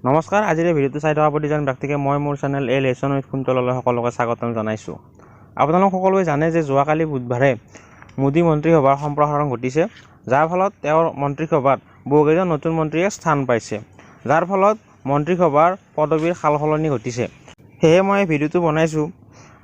নমস্কাৰ, আজিৰ এই ভিডিঅ'টো চাই থকা প্ৰতিজন ব্যক্তিকে মই মোৰ চেনেল এ লেছন উইথ কুন্তললৈ সকলোকে স্বাগতম জনাইছোঁ। আপোনালোক সকলোৱে জানে যে যোৱাকালি বুধবাৰে মোদী মন্ত্ৰীসভাৰ সম্প্ৰসাৰণ ঘটিছে, যাৰ ফলত তেওঁৰ মন্ত্ৰীসভাত বহুকেইজন নতুন মন্ত্ৰীয়ে স্থান পাইছে, যাৰ ফলত মন্ত্ৰীসভাৰ পদবীৰ সালসলনি ঘটিছে। সেয়ে মই এই ভিডিঅ'টো বনাইছোঁ।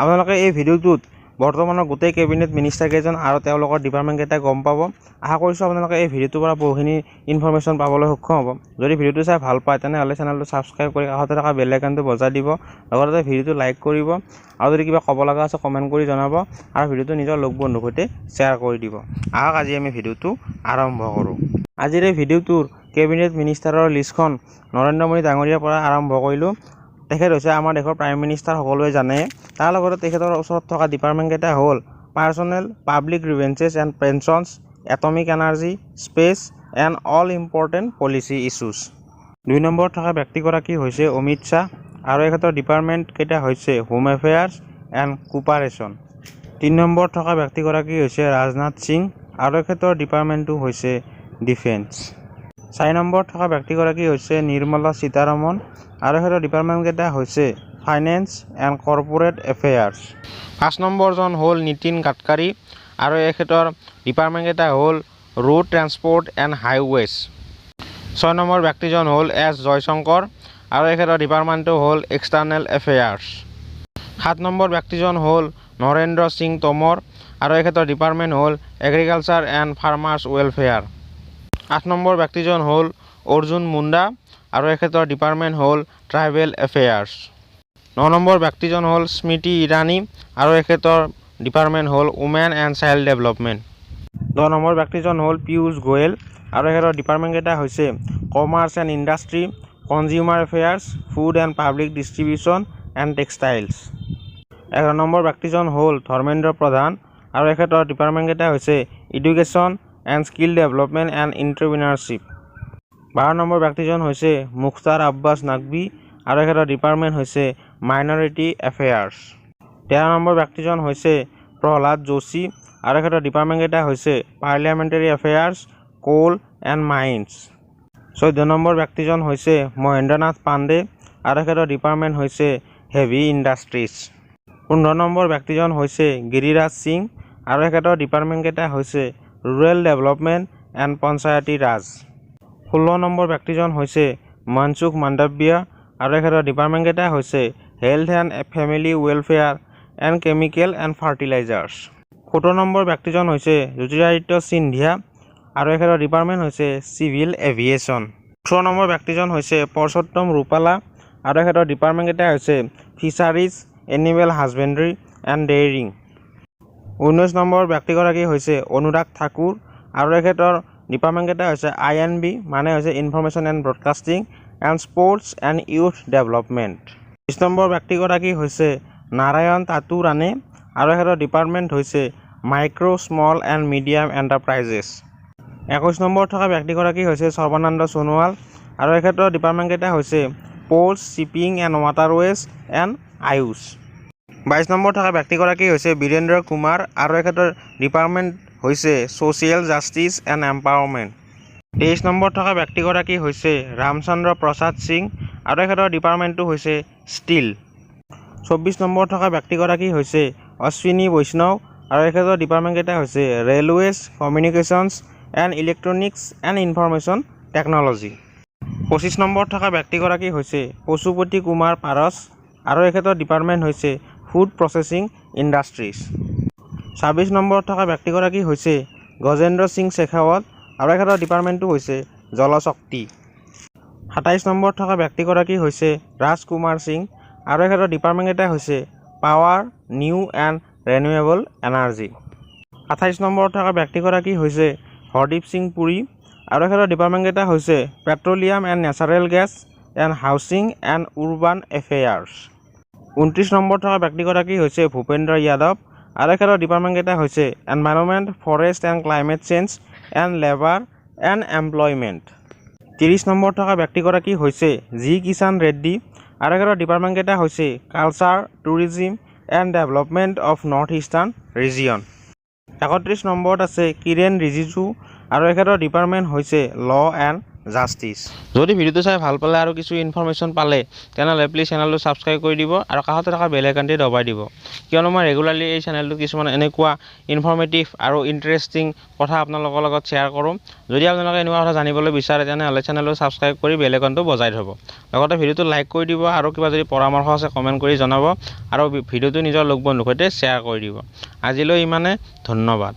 আপোনালোকে এই ভিডিঅ'টোত বৰ্তমানৰ গোটেই কেবিনেট মিনিষ্টাৰকেইজন আৰু তেওঁলোকৰ ডিপাৰ্টমেণ্টকেইটা গম পাব। আশা কৰিছোঁ আপোনালোকে এই ভিডিঅ'টোৰ পৰা বহুখিনি ইনফৰমেশ্যন পাবলৈ সক্ষম হ'ব। যদি ভিডিঅ'টো চাই ভাল পায় তেনেহ'লে চেনেলটো ছাবস্ক্ৰাইব কৰি কাষতে থকা বেল আইকনটো বজাই দিব, লগতে ভিডিঅ'টো লাইক কৰিব আৰু যদি কিবা ক'ব লগা আছে কমেণ্ট কৰি জনাব আৰু ভিডিঅ'টো নিজৰ লগ বন্ধুৰ সৈতে শ্বেয়াৰ কৰি দিব। আহক আজি আমি ভিডিঅ'টো আৰম্ভ কৰোঁ। আজিৰ এই ভিডিঅ'টোৰ কেবিনেট মিনিষ্টাৰৰ লিষ্টখন নৰেন্দ্ৰ মোদী ডাঙৰীয়াৰ পৰা আৰম্ভ কৰিলোঁ। তেখেত হৈছে আমাৰ দেশৰ প্ৰাইম মিনিষ্টাৰ, সকলোৱে জানে। তাৰ লগতে তেখেতৰ ওচৰত থকা ডিপাৰ্টমেণ্টকেইটা হ'ল personnel, public grievances and pensions, atomic energy, space and all important policy issues. 2 নম্বৰত থকা ব্যক্তিগৰাকী হৈছে অমিত শ্বাহ আৰু এখেতৰ ডিপাৰ্টমেণ্টকেইটা হৈছে হোম এফেয়াৰ্ছ এণ্ড কোপাৰেশ্যন। 3 নম্বৰত থকা ব্যক্তিগৰাকী হৈছে ৰাজনাথ সিং আৰু এখেতৰ ডিপাৰ্টমেণ্টটো হৈছে ডিফেন্স। 4 নম্বৰত থকা ব্যক্তিগৰাকী হৈছে নিৰ্মলা সীতাৰমণ আৰু এখেতৰ ডিপাৰ্টমেণ্টকেইটা হৈছে ফাইনেন্স এণ্ড কৰ্পোৰেট এফেয়াৰ্ছ। 5 নম্বৰজন হ'ল নীতিন গাডকাৰী আৰু এখেতৰ ডিপাৰ্টমেণ্টকেইটা হ'ল road transport and highways. 6 number ব্যক্তিজন হ'ল এছ জয়শংকৰ আৰু এখেতৰ ডিপাৰ্টমেণ্টটো হ'ল এক্সটাৰ্নেল এফেয়াৰ্ছ। 7 নম্বৰ ব্যক্তিজন হ'ল নৰেন্দ্ৰ সিং টোমৰ আৰু এখেতৰ ডিপাৰ্টমেণ্ট হ'ল agriculture and farmers welfare. 8 number ব্যক্তিজন হ'ল অৰ্জুন মুণ্ডা আৰু এখেতৰ ডিপাৰ্টমেণ্ট হ'ল ট্ৰাইবেল এফেয়াৰ্ছ। 9 নম্বৰ ব্যক্তিজন হ'ল স্মৃতি ইৰাণী আৰু এখেতৰ ডিপাৰ্টমেণ্ট হ'ল women and child development. 10 number ব্যক্তিজন হ'ল পীয়ুষ গোৱেল আৰু এখেতৰ ডিপাৰ্টমেণ্টকেইটা হৈছে commerce and industry, consumer affairs, food and public distribution and textiles. 11 number ব্যক্তিজন হ'ল ধৰ্মেন্দ্ৰ প্ৰধান আৰু এখেতৰ ডিপাৰ্টমেণ্টকেইটা হৈছে education and skill development and entrepreneurship. 12 number ব্যক্তিজন হৈছে মুখতাৰ আব্বাছ নাকভি আৰু এখেতৰ ডিপাৰ্টমেণ্ট হৈছে মাইনৰিটি এফেয়াৰ্ছ। 13 নম্বৰ ব্যক্তিজন হৈছে প্ৰহ্লাদ যোশী আৰু এখেতৰ ডিপাৰ্টমেণ্টকেইটা হৈছে parliamentary affairs, coal and mines. 14 নম্বৰ ব্যক্তিজন হৈছে মহেন্দ্ৰ নাথ পাণ্ডে আৰু এখেতৰ ডিপাৰ্টমেণ্ট হৈছে হেভি ইণ্ডাষ্ট্ৰিজ। 15 নম্বৰ ব্যক্তিজন হৈছে গিৰিৰাজ সিং আৰু এখেতৰ ডিপাৰ্টমেণ্টকেইটা হৈছে rural development and Panchayati Raj. 16 number ব্যক্তিজন হৈছে মনসুখ মাণ্ডাভিয়া আৰু এখেতৰ ডিপাৰ্টমেণ্টকেইটা হৈছে health and family welfare and chemical and fertilisers. 17 number ব্যক্তিজন হৈছে জ্যোতিৰাদিত্য সিন্ধিয়া আৰু এখেতৰ ডিপাৰ্টমেণ্ট হৈছে চিভিল এভিয়েশ্যন। 18 নম্বৰ ব্যক্তিজন হৈছে পৰষোত্তম ৰূপালা আৰু এখেতৰ ডিপাৰ্টমেণ্টকেইটা হৈছে fisheries, animal হাজবেণ্ডাৰী and dairying. 19 number ব্যক্তিগৰাকী হৈছে অনুৰাগ ঠাকুৰ আৰু এখেতৰ ডিপাৰ্টমেণ্টকেইটা হৈছে INB মানে হৈছে information and broadcasting and sports and youth development. 20 number ব্যক্তিগৰাকী হৈছে নাৰায়ণ তাতু ৰাণে আৰু এখেতৰ ডিপাৰ্টমেণ্ট হৈছে micro', small and medium enterprises. 21 নম্বৰত থকা ব্যক্তিগৰাকী হৈছে সৰ্বানন্দ সোণোৱাল আৰু এখেতৰ ডিপাৰ্টমেণ্টকেইটা হৈছে ports, shipping and waterways and Ayush. 22 নম্বৰত থকা ব্যক্তিগৰাকী হৈছে বীৰেন্দ্ৰ কুমাৰ আৰু এখেতৰ ডিপাৰ্টমেণ্ট হৈছে ছ'চিয়েল জাষ্টিছ এণ্ড এম্পাৱাৰমেণ্ট। 23 নম্বৰত থকা ব্যক্তিগৰাকী হৈছে ৰামচন্দ্ৰ প্ৰসাদ সিং আৰু এখেতৰ ডিপাৰ্টমেণ্টটো হৈছে ষ্টীল। 24 নম্বৰত থকা ব্যক্তিগৰাকী হৈছে অশ্বিনী বৈষ্ণৱ আৰু এখেতৰ ডিপাৰ্টমেণ্টকেইটা হৈছে railways, communications and electronics and information technology. 25 নম্বৰত থকা ব্যক্তিগৰাকী হৈছে পশুপতি কুমাৰ পাৰছ আৰু এখেতৰ ডিপাৰ্টমেণ্ট হৈছে ফুড প্ৰচেছিং ইণ্ডাষ্ট্ৰিজ। 26 নম্বৰত থকা ব্যক্তিগৰাকী হৈছে গজেন্দ্ৰ সিং শেখাৱত আৰু এখেতৰ ডিপাৰ্টমেণ্টটো হৈছে জলশক্তি। 27 নম্বৰত থকা ব্যক্তিগৰাকী হৈছে ৰাজ কুমাৰ সিং আৰু এখেতৰ ডিপাৰ্টমেণ্টকেইটা হৈছে power, new and renewable energy. 28 নম্বৰত থকা ব্যক্তিগৰাকী হৈছে হৰদীপ সিং পুৰী আৰু এখেতৰ ডিপাৰ্টমেণ্টকেইটা হৈছে petroleum and natural gas and housing and urban affairs. 29 নম্বৰত থকা ব্যক্তিগৰাকী হৈছে ভূপেন্দ্ৰ যাদৱ আৰু এখেতৰ ডিপাৰ্টমেণ্টকেইটা হৈছে environment, forest and climate change and labour and employment. 30 নম্বৰত থকা ব্যক্তিগৰাকী হৈছে জি কিষাণ ৰেড্ডী আৰু এখেতৰ ডিপাৰ্টমেণ্টকেইটা হৈছে culture, tourism and development of north eastern region. 31 নম্বৰত আছে কিৰেণ ৰিজিজু আৰু এখেতৰ ডিপাৰ্টমেণ্ট হৈছে ল এণ্ড জাষ্টিস। যদি ভিডিঅ'টো চাই ভাল পালে আৰু কিছু ইনফৰমেশ্যন পালে তেনেহ'লে প্লিজ চেনেলটো ছাবস্ক্ৰাইব কৰি দিব আৰু কাষতে থকা বেল আইকনটো দবাই দিব, কিয়নো মই ৰেগুলাৰলি এই চেনেলটোত কিছুমান এনেকুৱা ইনফৰ্মেটিভ আৰু ইণ্টাৰেষ্টিং কথা আপোনালোকৰ লগত শ্বেয়াৰ কৰোঁ। যদি আপোনালোকে এনেকুৱা কথা জানিবলৈ বিচাৰে তেনেহ'লে চেনেলটো ছাবস্ক্ৰাইব কৰি বেল আইকনটো বজাই থ'ব। লগতে ভিডিঅ'টো লাইক কৰি দিব আৰু কিবা যদি পৰামৰ্শ আছে কমেণ্ট কৰি জনাব আৰু ভিডিঅ'টো নিজৰ লগ বন্ধুৰ সৈতে শ্বেয়াৰ কৰি দিব। আজিলৈ ইমানে, ধন্যবাদ।